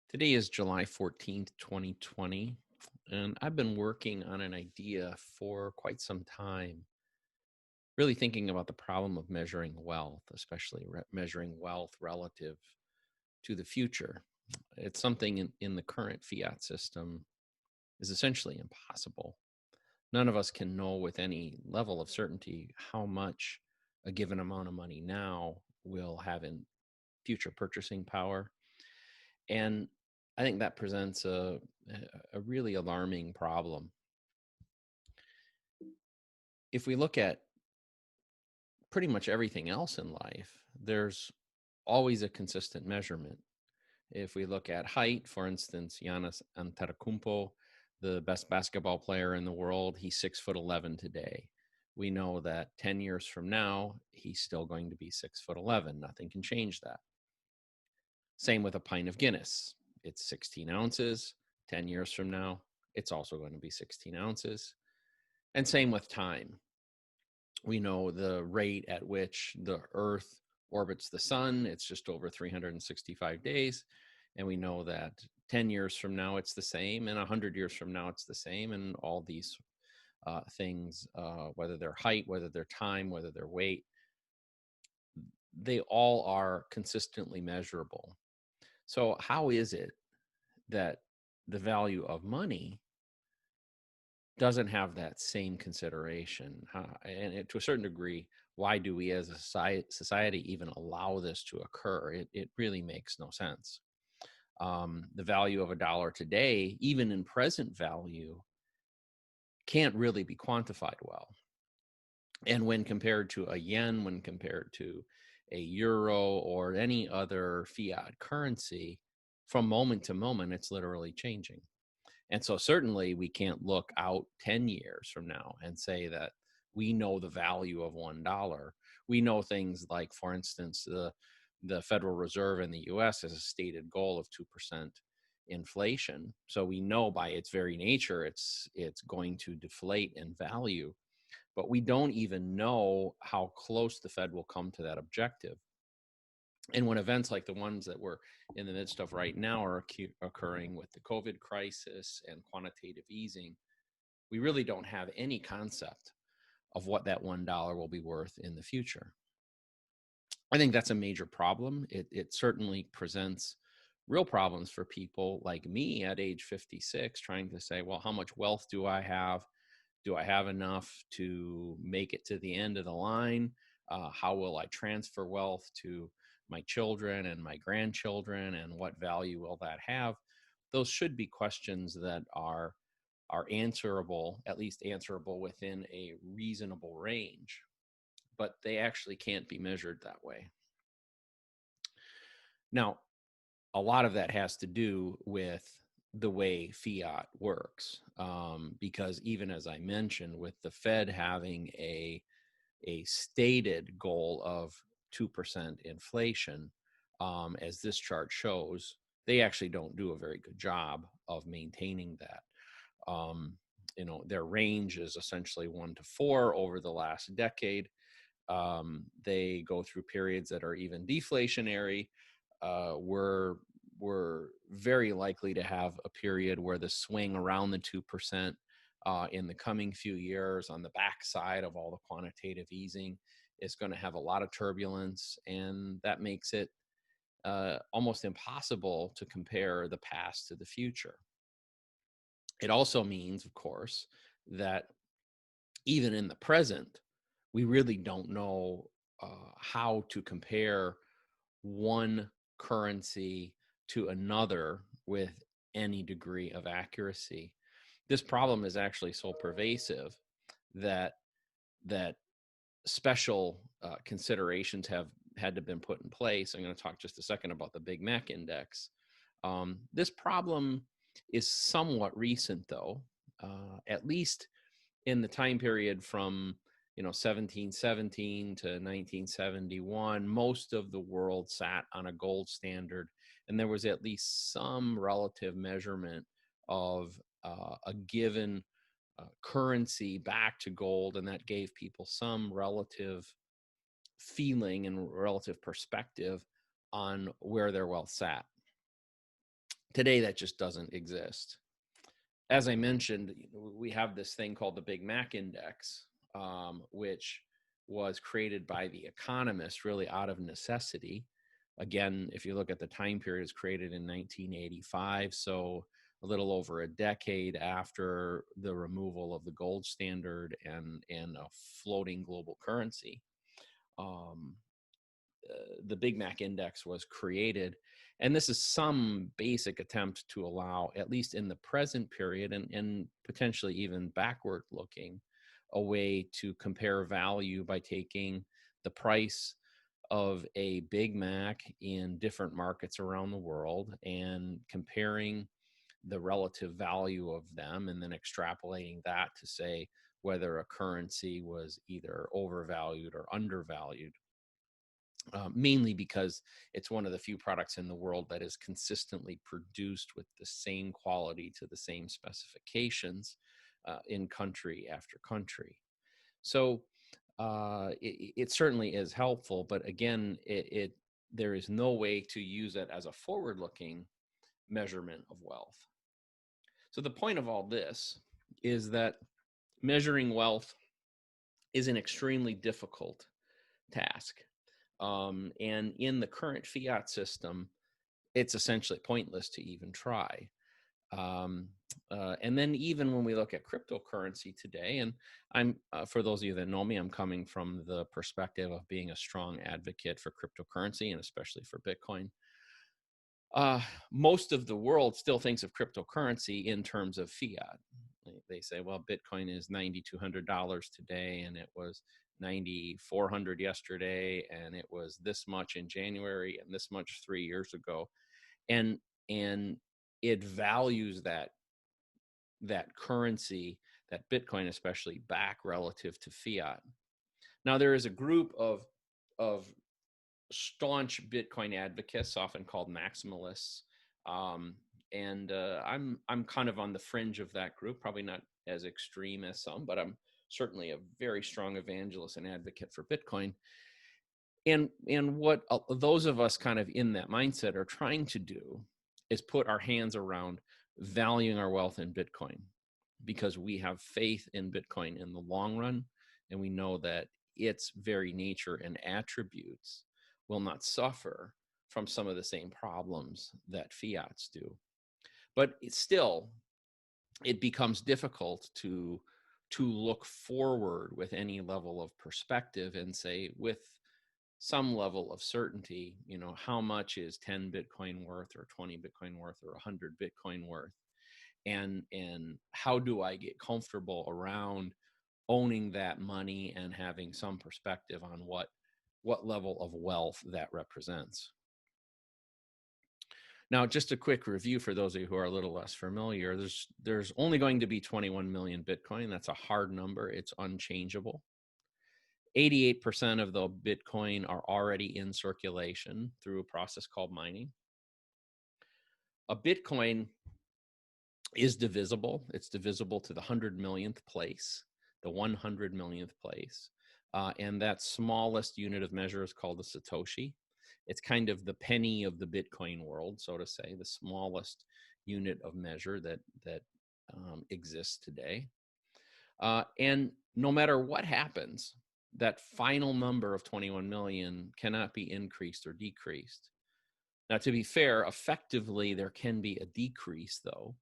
Today is July 14th, 2020, and I've been working on an idea for quite some time, really thinking about the problem of measuring wealth, especially measuring wealth relative to the future. It's something in the current fiat system is essentially impossible. None of us can know with any level of certainty how much a given amount of money now will have in future purchasing power. And I think that presents a really alarming problem. If we look at pretty much everything else in life, there's always a consistent measurement. If we look at height, for instance, Giannis Antetokounmpo, the best basketball player in the world, he's 6'11" today. We know that 10 years from now, he's still going to be 6'11". Nothing can change that. Same with a pint of Guinness. It's 16 ounces. 10 years from now, it's also going to be 16 ounces. And same with time. We know the rate at which the Earth orbits the sun. It's just over 365 days. And we know that 10 years from now, it's the same. And 100 years from now, it's the same. And all these things, whether they're height, whether they're time, whether they're weight, they all are consistently measurable. So how is it that the value of money doesn't have that same consideration? To a certain degree, why do we as a society even allow this to occur? It really makes no sense. The value of a dollar today, even in present value, can't really be quantified well. And when compared to a yen, when compared to a euro or any other fiat currency, from moment to moment, it's literally changing. And so certainly we can't look out 10 years from now and say that we know the value of $1. We know things like, for instance, the Federal Reserve in the US has a stated goal of 2% inflation. So we know by its very nature it's going to deflate in value, but we don't even know how close the Fed will come to that objective. And when events like the ones that we're in the midst of right now are occurring with the COVID crisis and quantitative easing, we really don't have any concept of what that $1 will be worth in the future. I think that's a major problem. It certainly presents real problems for people like me at age 56, trying to say, well, how much wealth do I have? Do I have enough to make it to the end of the line? How will I transfer wealth to my children and my grandchildren, and what value will that have? Those should be questions that are answerable, at least answerable within a reasonable range, but they actually can't be measured that way. Now, a lot of that has to do with the way fiat works, because even as I mentioned, with the Fed having a stated goal of 2% inflation, as this chart shows, they actually don't do a very good job of maintaining that. Their range is essentially 1 to 4 over the last decade. They go through periods that are even deflationary. We're very likely to have a period where the swing around the 2% in the coming few years on the backside of all the quantitative easing is going to have a lot of turbulence, and that makes it almost impossible to compare the past to the future. It also means, of course, that even in the present, we really don't know how to compare one currency to another with any degree of accuracy. This problem is actually so pervasive that special considerations have had to been put in place. I'm going to talk just a second about the Big Mac Index. This problem is somewhat recent, though, at least in the time period from 1717 to 1971. Most of the world sat on a gold standard, and there was at least some relative measurement of a given currency back to gold, and that gave people some relative feeling and relative perspective on where their wealth sat. Today, that just doesn't exist. As I mentioned, we have this thing called the Big Mac Index, which was created by the economists really out of necessity. Again, if you look at the time period, it's created in 1985, so a little over a decade after the removal of the gold standard and a floating global currency. Um, the Big Mac Index was created. And this is some basic attempt to allow, at least in the present period and potentially even backward looking, a way to compare value by taking the price of a Big Mac in different markets around the world and comparing the relative value of them and then extrapolating that to say whether a currency was either overvalued or undervalued. Mainly because it's one of the few products in the world that is consistently produced with the same quality to the same specifications in country after country. So it certainly is helpful, but again, there is no way to use it as a forward-looking measurement of wealth. So the point of all this is that measuring wealth is an extremely difficult task. And in the current fiat system, it's essentially pointless to even try. And then even when we look at cryptocurrency today, and I'm for those of you that know me, I'm coming from the perspective of being a strong advocate for cryptocurrency and especially for Bitcoin. Most of the world still thinks of cryptocurrency in terms of fiat. They say, well, Bitcoin is $9,200 today, and it was 9,400 yesterday, and it was this much in January and this much 3 years ago. And it values that currency, that Bitcoin especially, back relative to fiat. Now, there is a group of staunch Bitcoin advocates, often called maximalists, and I'm kind of on the fringe of that group, probably not as extreme as some, but I'm certainly a very strong evangelist and advocate for Bitcoin. And what those of us kind of in that mindset are trying to do is put our hands around valuing our wealth in Bitcoin, because we have faith in Bitcoin in the long run, and we know that its very nature and attributes will not suffer from some of the same problems that fiats do. But it becomes difficult to look forward with any level of perspective and say with some level of certainty, how much is 10 Bitcoin worth or 20 Bitcoin worth or 100 Bitcoin worth? And how do I get comfortable around owning that money and having some perspective on what level of wealth that represents? Now, just a quick review for those of you who are a little less familiar. There's only going to be 21 million Bitcoin. That's a hard number. It's unchangeable. 88% of the Bitcoin are already in circulation through a process called mining. A Bitcoin is divisible. It's divisible to the 100 millionth place, the 100 millionth place. And that smallest unit of measure is called a Satoshi. It's kind of the penny of the Bitcoin world, so to say, the smallest unit of measure that exists today. And no matter what happens, that final number of 21 million cannot be increased or decreased. Now, to be fair, effectively, there can be a decrease, though,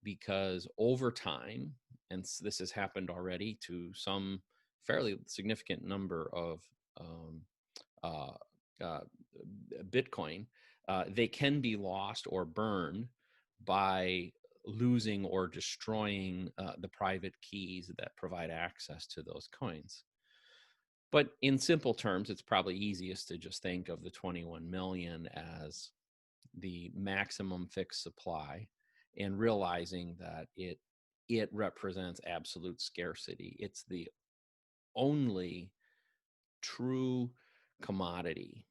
because over time, and this has happened already to some fairly significant number of Bitcoin, they can be lost or burned by losing or destroying the private keys that provide access to those coins. But in simple terms, it's probably easiest to just think of the 21 million as the maximum fixed supply, and realizing that it represents absolute scarcity. It's the only true commodity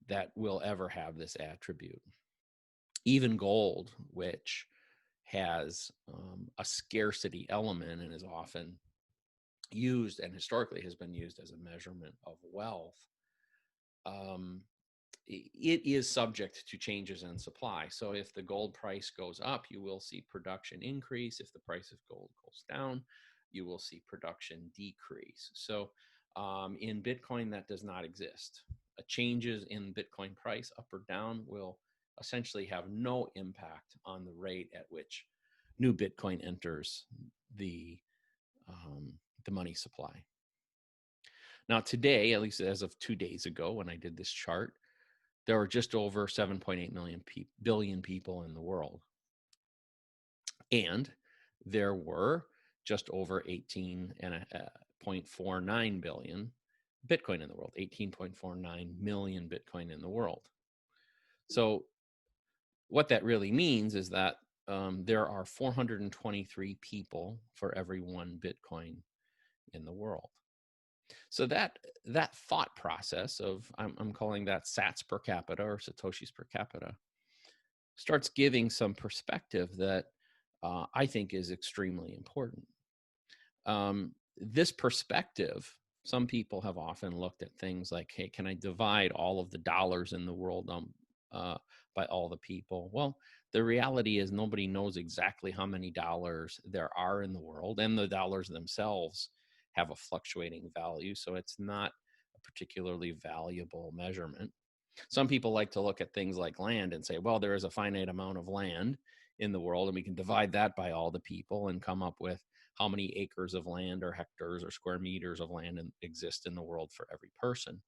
that will ever have this attribute. Even gold, which has a scarcity element and is often used and historically has been used as a measurement of wealth, it is subject to changes in supply. So if the gold price goes up, you will see production increase. If the price of gold goes down, you will see production decrease. So in Bitcoin, that does not exist. Changes in Bitcoin price up or down will essentially have no impact on the rate at which new Bitcoin enters the money supply. Now, today, at least as of 2 days ago, when I did this chart, there were just over 7.8 billion people in the world. And there were just over 18.49 billion Bitcoin in the world, 18.49 million Bitcoin in the world. So what that really means is that there are 423 people for every one Bitcoin in the world. So that thought process of, I'm calling that sats per capita or Satoshis per capita, starts giving some perspective that I think is extremely important. This perspective, some people have often looked at things like, hey, can I divide all of the dollars in the world by all the people? Well, the reality is nobody knows exactly how many dollars there are in the world, and the dollars themselves have a fluctuating value, so it's not a particularly valuable measurement. Some people like to look at things like land and say, well, there is a finite amount of land in the world, and we can divide that by all the people and come up with how many acres of land or hectares or square meters of land exist in the world for every person.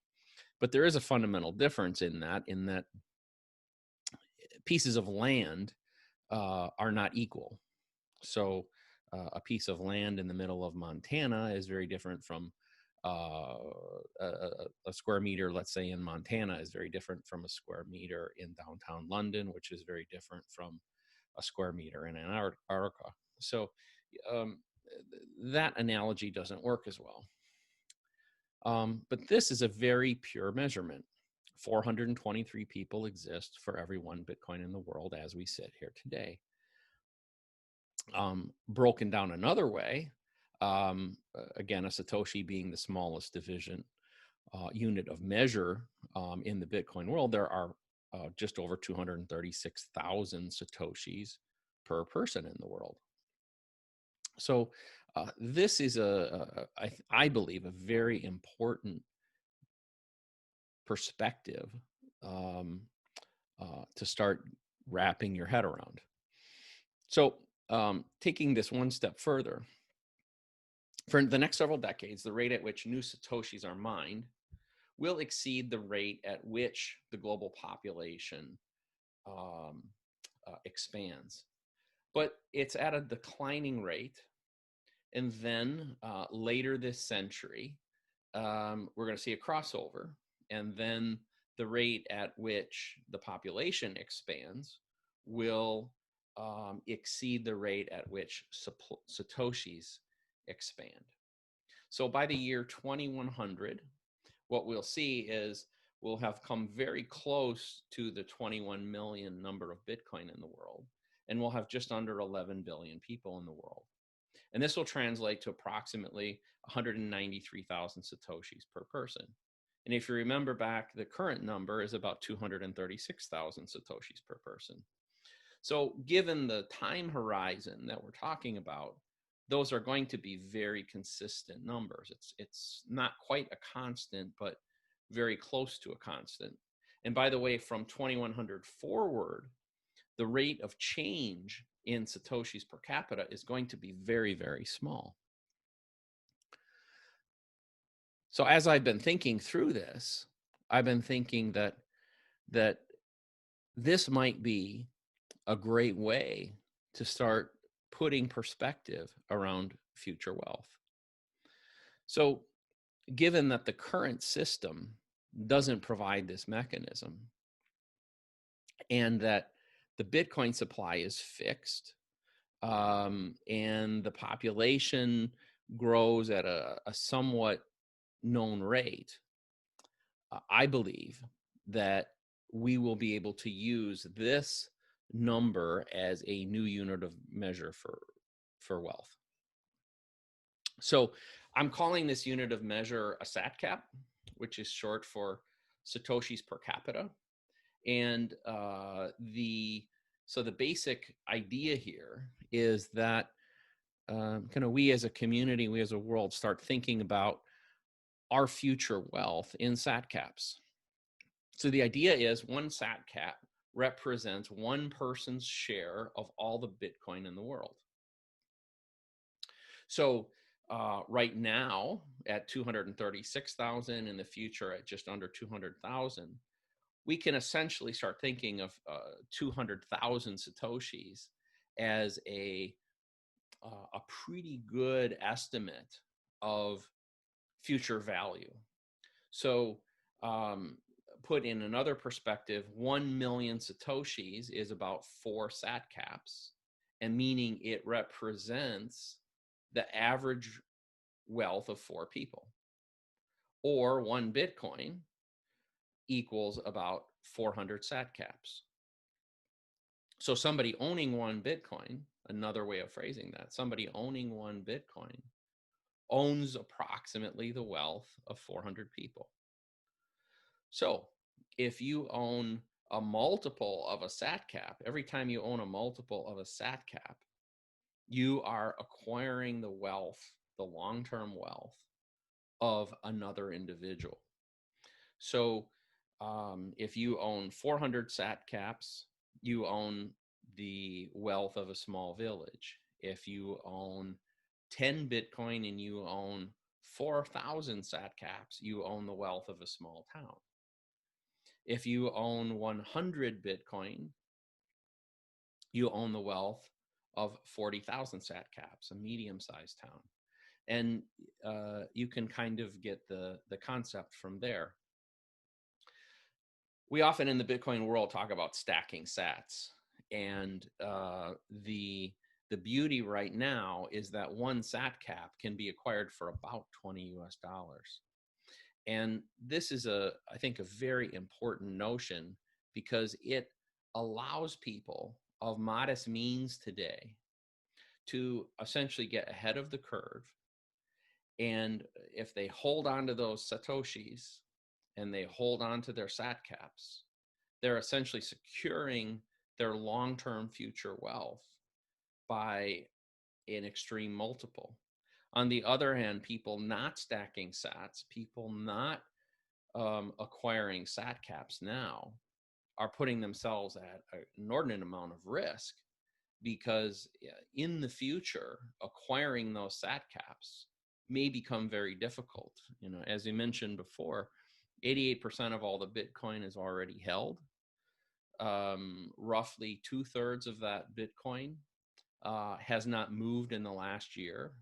But there is a fundamental difference in that pieces of land are not equal. So a piece of land in the middle of Montana is very different from a square meter, let's say in Montana, is very different from a square meter in downtown London, which is very different from a square meter in Antarctica. So that analogy doesn't work as well. But this is a very pure measurement. 423 people exist for every one Bitcoin in the world as we sit here today. Broken down another way, again, a Satoshi being the smallest division unit of measure in the Bitcoin world, there are just over 236,000 Satoshis per person in the world. So this is I believe, a very important perspective to start wrapping your head around. So taking this one step further, for the next several decades, the rate at which new Satoshis are mined will exceed the rate at which the global population expands. But it's at a declining rate. And then later this century, we're going to see a crossover. And then the rate at which the population expands will exceed the rate at which Satoshis expand. So by the year 2100, what we'll see is we'll have come very close to the 21 million number of Bitcoin in the world, and we'll have just under 11 billion people in the world. And this will translate to approximately 193,000 Satoshis per person. And if you remember back, the current number is about 236,000 Satoshis per person. So given the time horizon that we're talking about, those are going to be very consistent numbers. It's not quite a constant, but very close to a constant. And by the way, from 2100 forward, the rate of change in Satoshis per capita is going to be very, very small. So as I've been thinking through this, I've been thinking that this might be a great way to start putting perspective around future wealth. So given that the current system doesn't provide this mechanism, and that the Bitcoin supply is fixed, and the population grows at a somewhat known rate, I believe that we will be able to use this number as a new unit of measure for wealth. So I'm calling this unit of measure a SatCap, which is short for Satoshis per capita. And so the basic idea here is that kind of we as a community, we as a world start thinking about our future wealth in SatCaps. So the idea is one SatCap represents one person's share of all the Bitcoin in the world. So right now at 236,000, in the future at just under 200,000, we can essentially start thinking of 200,000 Satoshis as a pretty good estimate of future value. So put in another perspective, 1 million Satoshis is about 4 SatCaps, and meaning it represents the average wealth of 4 people. Or 1 Bitcoin equals about 400 SatCaps. So somebody owning 1 Bitcoin, another way of phrasing that, somebody owning 1 Bitcoin owns approximately the wealth of 400 people. So if you own a multiple of a SatCap, every time you own a multiple of a SatCap, you are acquiring the wealth, the long-term wealth of another individual. So if you own 400 SatCaps, you own the wealth of a small village. If you own 10 Bitcoin and you own 4,000 SatCaps, you own the wealth of a small town. If you own 100 Bitcoin, you own the wealth of 40,000 SatCaps, a medium-sized town. And you can kind of get the concept from there. We often in the Bitcoin world talk about stacking sats, and the beauty right now is that 1 SatCap can be acquired for about $20 US. And this is I think a very important notion, because it allows people of modest means today to essentially get ahead of the curve. And if they hold on to those Satoshis and they hold on to their SatCaps, they're essentially securing their long-term future wealth by an extreme multiple. On the other hand, people not stacking sats, people not acquiring SatCaps now, are putting themselves at an inordinate amount of risk, because in the future, acquiring those SatCaps may become very difficult. You know, as you mentioned before, 88% of all the Bitcoin is already held. Roughly 2/3 of that Bitcoin has not moved in the last year.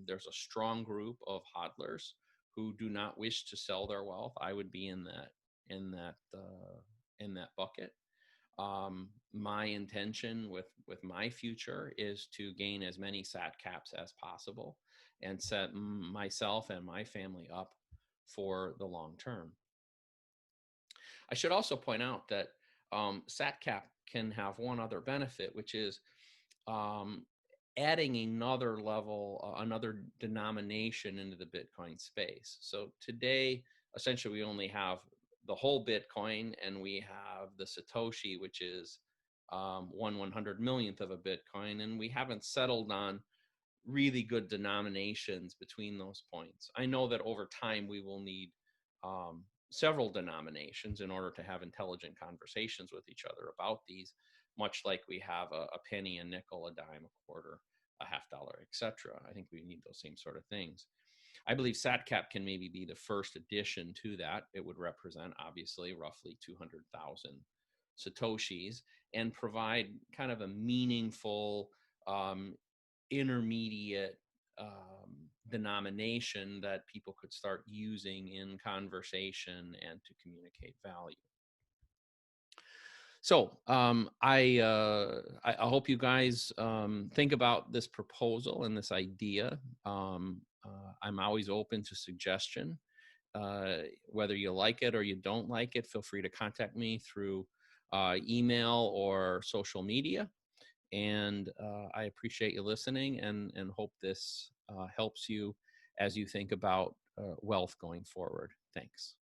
There's a strong group of hodlers who do not wish to sell their wealth. I would be in that bucket. My intention with my future is to gain as many SatCaps as possible and set myself and my family up for the long term. I should also point out that SatCap can have one other benefit, which is adding another level, another denomination into the Bitcoin space. So today, essentially, we only have the whole Bitcoin, and we have the Satoshi, which is 1/100 millionth of a Bitcoin, and we haven't settled on really good denominations between those points. I know that over time we will need several denominations in order to have intelligent conversations with each other about these, much like we have a penny, a nickel, a dime, a quarter, a $0.50, etc. I think we need those same sort of things. I believe SatCap can maybe be the first addition to that. It would represent, obviously, roughly 200,000 Satoshis and provide kind of a meaningful intermediate denomination that people could start using in conversation and to communicate value. So I hope you guys think about this proposal and this idea. I'm always open to suggestion. Whether you like it or you don't like it, feel free to contact me through email or social media. And I appreciate you listening, and hope this helps you as you think about wealth going forward. Thanks.